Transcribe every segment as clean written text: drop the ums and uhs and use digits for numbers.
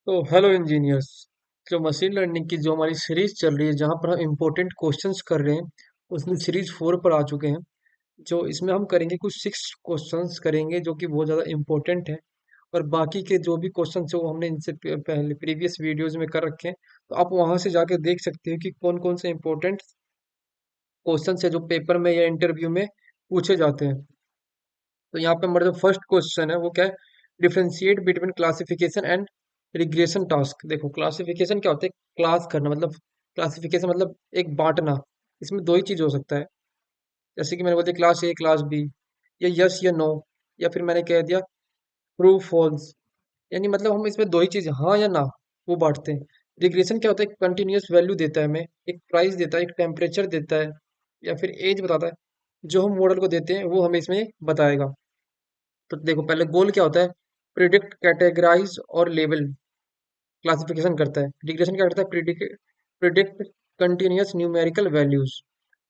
तो hello engineers. जो machine learning की जो हमारी सीरीज चल रही है जहाँ पर हम इम्पोर्टेंट क्वेश्चंस कर रहे हैं उसमें सीरीज 4 पर आ चुके हैं। जो इसमें हम करेंगे कुछ 6 क्वेश्चंस करेंगे जो कि बहुत ज़्यादा इम्पोर्टेंट है। और बाकी के जो भी क्वेश्चंस है वो हमने इनसे पहले प्रीवियस वीडियोस में कर रखे हैं। तो आप वहाँ से जाके देख सकते हो कि कौन कौन से इम्पोर्टेंट क्वेश्चंस है जो पेपर में या इंटरव्यू में पूछे जाते हैं। तो यहाँ पे हमारा जो फर्स्ट क्वेश्चन है वो क्या है? Differentiate between classification and regression task. देखो, क्लासिफिकेशन क्या होता है? क्लास करना मतलब, क्लासिफिकेशन मतलब एक बांटना। इसमें दो ही चीज हो सकता है। जैसे कि मैंने बोल दिया क्लास ए क्लास बी, या यस या नो, या फिर मैंने कह दिया ट्रू फॉल्स। यानी मतलब हम इसमें दो ही चीज, हाँ या ना, वो बांटते हैं। रिग्रेशन क्या होता है? कंटिन्यूअस वैल्यू देता है, हमें एक प्राइस देता है, एक टेम्परेचर देता है, या फिर एज बताता है। जो हम मॉडल को देते हैं वो हमें इसमें बताएगा। तो देखो, पहले गोल क्या होता है? प्रिडिक्ट, कैटेगराइज और लेबल। क्लासिफिकेशन करता है। रिग्रेशन क्या करता है? Predict predict continuous numerical values.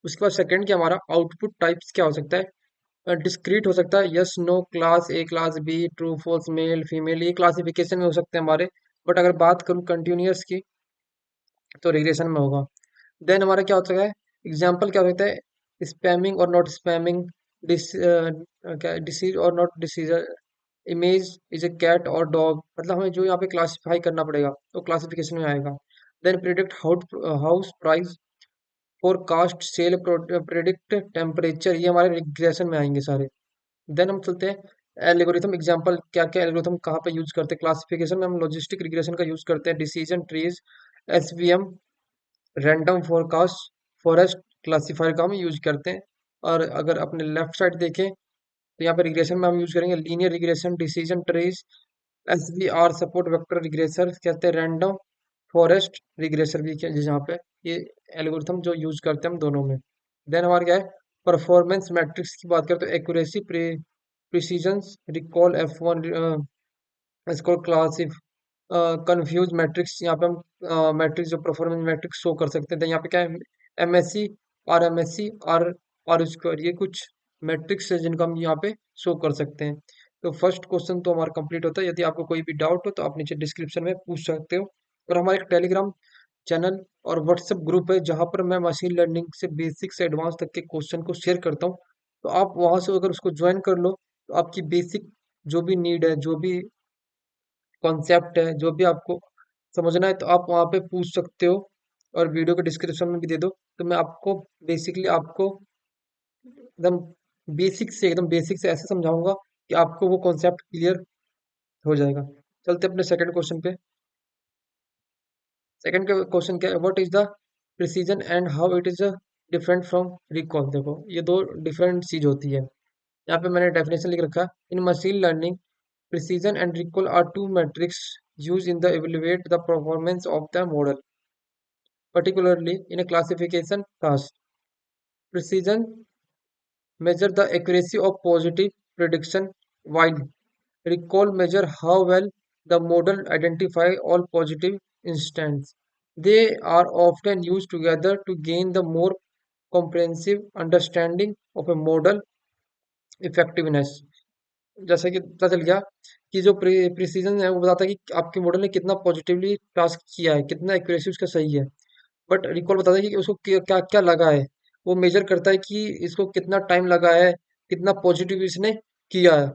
उसके बाद सेकंड क्या हमारा आउटपुट टाइप्स क्या हो सकता है? डिस्क्रीट हो सकता है, yes no, class A class B, true false, male female, ये क्लासिफिकेशन में हो सकते हैं हमारे। बट अगर बात करूँ कंटिन्यूअस की तो रिग्रेशन में होगा। देन हमारा क्या होता है? एग्जाम्पल क्या हो सकता है? स्पैमिंग और नॉट स्पैमिंग, डिसीज और not disease, image is a cat और डॉग। मतलब हमें जो यहाँ पे क्लासिफाई करना पड़ेगा तो क्लासिफिकेशन में आएगा। Then predict house price, forecast sale, predict temperature, ये हमारे रिग्रेशन में आएंगे सारे। देन हम चलते हैं एल्गोरिथम एग्जांपल, क्या क्या एल्गोरिथम कहाँ पे यूज करते हैं? क्लासिफिकेशन में हम लॉजिस्टिक रिग्रेशन का यूज करते हैं, decision trees, SVM, random forecast, forest classifier का हम यूज करते हैं। और अगर अपने लेफ्ट साइड देखें तो यहाँ पे रिग्रेशन में हम यूज करेंगे linear regression, decision trees, SVR support vector regressor कहते हैं, रैंडम फॉरेस्ट रिग्रेसर भी जहाँ पे ये एल्गोरिथम जो यूज करते हैं हम दोनों में। देन हमारा क्या है? परफॉर्मेंस मैट्रिक्स की बात करें तो एक्यूरेसी, प्रिसीजन, रिकॉल, F1, इसको क्लासिफ, कंफ्यूज मैट्रिक्स। यहाँ पे हम मैट्रिक्स जो परफॉर्मेंस मैट्रिक्स शो कर सकते हैं। यहाँ पे क्या है? एमएससी, आरएमएससी, आर स्क्वायर, ये कुछ मैट्रिक्स है जिनका हम यहाँ पे शो कर सकते हैं। तो फर्स्ट क्वेश्चन तो हमारा कंप्लीट होता है। यदि आपको कोई भी डाउट हो तो आप नीचे डिस्क्रिप्शन में पूछ सकते हो। और हमारा एक टेलीग्राम चैनल और व्हाट्सएप ग्रुप है जहाँ पर मैं मशीन लर्निंग से बेसिक से एडवांस तक के क्वेश्चन को शेयर करता हूँ। तो आप वहां से अगर उसको ज्वाइन कर लो तो आपकी बेसिक जो भी नीड है, जो भी कॉन्सेप्ट है, जो भी आपको समझना है, तो आप वहाँ पे पूछ सकते हो। और वीडियो के डिस्क्रिप्शन में भी दे दो। तो मैं आपको बेसिकली आपको एकदम एकदम बेसिक से ऐसे समझाऊंगा कि आपको वो कॉन्सेप्ट क्लियर हो जाएगा। चलते अपने सेकंड क्वेश्चन पे। सेकंड क्वेश्चन क्या है? What is the precision and how it is different from recall. देखो, ये दो डिफरेंट चीज होती है। यहाँ पे मैंने डेफिनेशन लिख रखा है, in machine learning precision and recall are two metrics used in the evaluate the performance of the model, particularly in a classification task. Precision measure the accuracy of positive prediction, while recall measure how well the model identify all positive instants. They are often used together to gain the more comprehensive understanding of a model effectiveness। जैसे कि पता चल गया कि जो precision है वो बताता है कि आपके मॉडल ने कितना पॉजिटिवली टास्क किया है, कितना एक्यूरेसी उसका सही है। बट रिकॉल बताता है कि उसको क्या क्या क्या लगा है। वो मेजर करता है कि इसको कितना टाइम लगा है, कितना पॉजिटिव इसने किया है।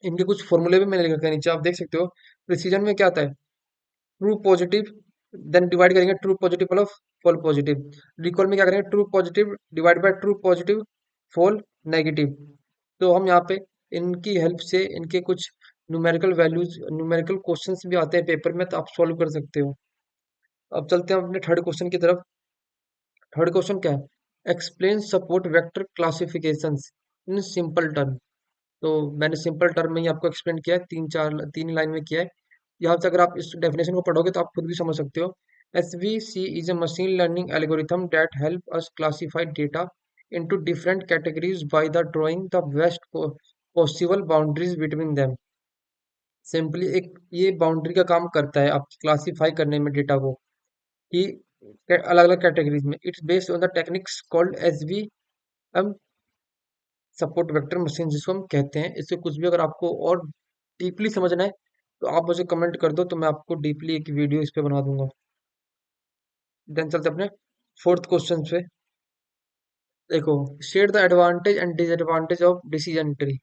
इनके कुछ फॉर्मूले भी मैंने लिख रखे हैं नीचे, आप देख सकते हो। प्रिसीजन में क्या आता है? ट्रू पॉजिटिव, देन डिवाइड करेंगे true positive plus fall positive. Recall में क्या करेंगे? True positive divide by true positive fall negative. तो हम यहाँ पे इनकी हेल्प से इनके कुछ न्यूमेरिकल वैल्यूज, न्यूमेरिकल क्वेश्चंस भी आते हैं पेपर में, तो आप सॉल्व कर सकते हो। अब चलते हैं अपने थर्ड क्वेश्चन की तरफ। थर्ड क्वेश्चन क्या है? Explain support vector classifications in simple term. तो मैंने सिंपल टर्म में ही आपको एक्सप्लेन किया है, तीन लाइन में किया है। यहाँ से अगर आप इस डेफिनेशन को पढ़ोगे तो आप खुद भी समझ सकते हो। SVC is a machine learning algorithm that help us classify data into different categories by the drawing the best possible boundaries between them। Simply एक ये बाउंड्री का काम करता है आप क्लासिफाई करने में डेटा को, कि अलग अलग कैटेगरीज में। It's based on the techniques called SVM, support vector machine जिसको हम कहते हैं। इससे कुछ भी अगर आपको और डीपली समझना है तो आप मुझे कमेंट कर दो, तो मैं आपको डीपली एक वीडियो इस पे बना दूंगा। देन चलते अपने फोर्थ क्वेश्चन पे। देखो, share the advantage and disadvantage of decision tree.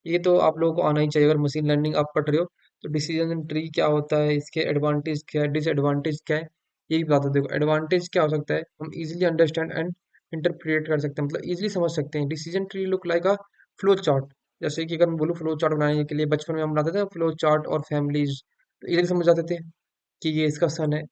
ये तो आप लोगों को आना ही चाहिए, अगर मशीन लर्निंग आप पढ़ रहे हो तो डिसीजन ट्री क्या होता है, इसके एडवांटेज क्या है, डिसएडवांटेज क्या है, यही बता दो। देखो, एडवांटेज क्या हो सकता है, हम इजीली अंडरस्टैंड एंड इंटरप्रेट कर सकते हैं, मतलब इजीली समझ सकते हैं। Decision tree look like a flow chart. जैसे कि अगर मैं बोलूँ फ्लो चार्ट बनाने के लिए, बचपन में हम बनाते थे फ्लो चार्ट और फैमिलीज, तो इजीली समझ जाते थे कि ये इसका सन है।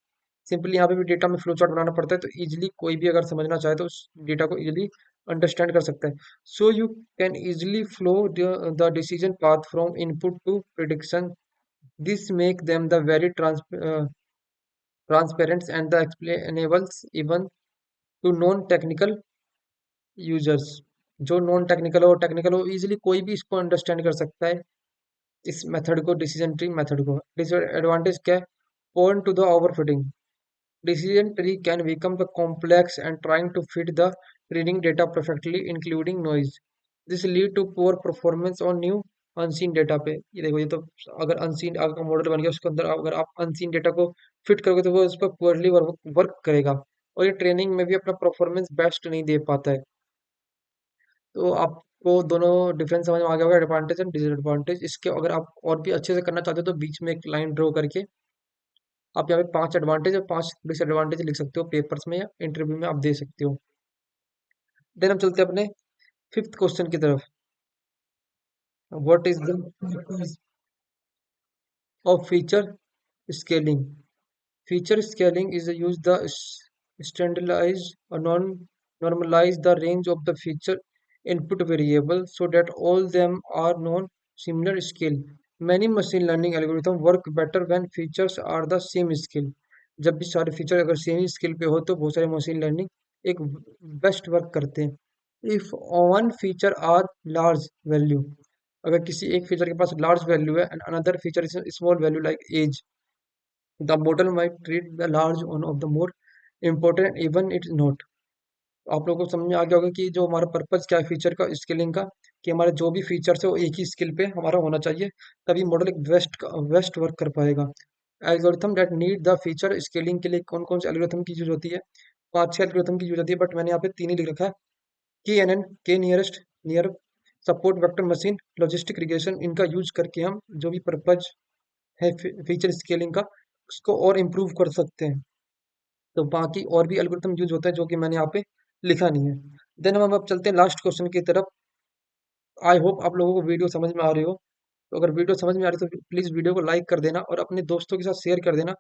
सिंपली यहाँ पे भी डेटा में फ्लो चार्ट बनाना पड़ता है, तो इजीली कोई भी अगर समझना चाहे तो उस डेटा को इजीली अंडरस्टैंड कर सकता है। So you can easily flow the decision path from input to prediction. This make them the very transparent and the explainables even to non-technical users. जो नॉन टेक्निकल हो टेक्निकल हो, easily कोई भी इसको understand कर सकता है, इस मेथड को, डिसीजन ट्री मेथड को। डिसएडवांटेज क्या है, point two the overfitting. Decision tree can become the complex and trying to fit the training data perfectly, including noise. This lead to poor performance on new unseen data पे। ये देखो, ये तो अगर unseen आपका model बन गया, उसके अंदर अगर आप अनसीन डेटा को फिट करोगे तो वो उस पर पुअरली वर्क करेगा, और ये ट्रेनिंग में भी अपना परफॉर्मेंस बेस्ट नहीं दे पाता है। तो आपको दोनों डिफरेंस समझ में आ गया होगा, एडवांटेज एंड डिसएडवांटेज। इसके अगर आप और भी अच्छे से करना चाहते हो तो बीच में एक लाइन ड्रॉ करके आप यहाँ पे 5 एडवांटेज और 5 डिसएडवांटेज लिख सकते हो पेपर्स में, या इंटरव्यू में आप दे सकते हो। देन हम चलते हैं अपने फिफ्थ क्वेश्चन की तरफ। What is the of feature scaling. Feature scaling is use the standardize or normalize the range of the feature input variable so that all them are known similar scale. Many machine learning algorithm work better when features are the same scale. जब भी सारे feature अगर same ही scale पे हो तो बहुत सारे machine learning एक बेस्ट वर्क करते हैं। If one feature are large value, अगर किसी एक फीचर के पास लार्ज वैल्यू है and another feature is small value like age, the model might treat the large one of the more important even it's not। आप लोगों को समझ में आ गया होगा कि जो हमारा पर्पज क्या है फीचर का स्केलिंग का, कि हमारे जो भी फीचर्स है वो एक ही स्किल पे हमारा होना चाहिए, तभी मॉडल एक बेस्ट वर्क कर पाएगा। Algorithm that need the feature scaling के लिए कौन कौन से एल्गोरिथम की यूज होती है, 5-6 एल्गोरिथम की यूज होती है, बट मैंने यहाँ पे 3 ही लिख रखा है। के एन एन, के nearest near, support vector machine, logistic regression, इनका यूज करके हम जो भी पर्पज है फीचर स्केलिंग का, उसको और इम्प्रूव कर सकते हैं। तो बाकी और भी एल्गोरिथम यूज होता है जो कि मैंने यहाँ पे लिखा नहीं है। देन हम अब चलते हैं लास्ट क्वेश्चन की तरफ। आई होप आप लोगों को वीडियो समझ में आ रही हो। तो अगर वीडियो समझ में आ रही है तो प्लीज़ वीडियो को लाइक कर देना और अपने दोस्तों के साथ शेयर कर देना,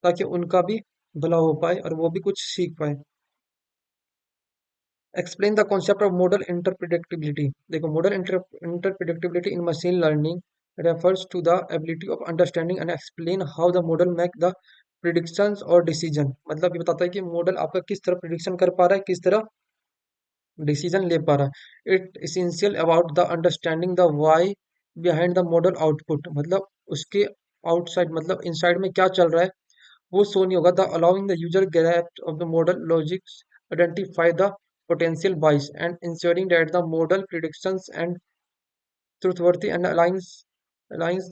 ताकि उनका भी भला हो पाए और वो भी कुछ सीख पाए। Explain the concept of model interpredictability। देखो, model interpredictability in machine learning refers to the ability of understanding and explain how the model make the predictions or decision। मतलब ये बताता है कि मॉडल आपका किस तरह प्रिडिक्शन कर पा रहा है, किस तरह डिसीजन ले पा रहा है। It essential about the understanding the why behind the model output, मतलब उसके आउटसाइड, मतलब इनसाइड में क्या चल रहा है वो शो नहीं होगा। The allowing the user grasp of the model logics, identify the potential bias and ensuring that the model predictions and truthworthy and aligns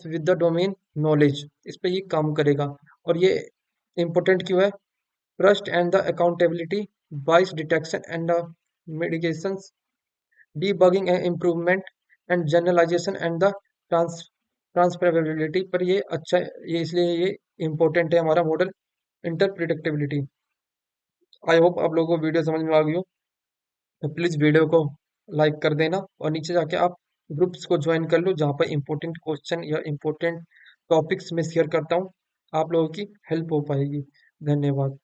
with the domain knowledge। इस पे ये काम करेगा। और ये important क्यों है, trust and the accountability, bias detection and the mitigations, debugging and improvement and generalization and the transferability पर ये अच्छा ये इसलिए ये important है हमारा मॉडल इंटरप्रिडिक्टेबिलिटी। आई होप आप लोगों को वीडियो समझ में आ गई हो। तो प्लीज़ वीडियो को लाइक कर देना और नीचे जाके आप ग्रुप्स को ज्वाइन कर लो, जहाँ पर इंपॉर्टेंट क्वेश्चन या इंपॉर्टेंट टॉपिक्स में शेयर करता हूँ, आप लोगों की हेल्प हो पाएगी। धन्यवाद।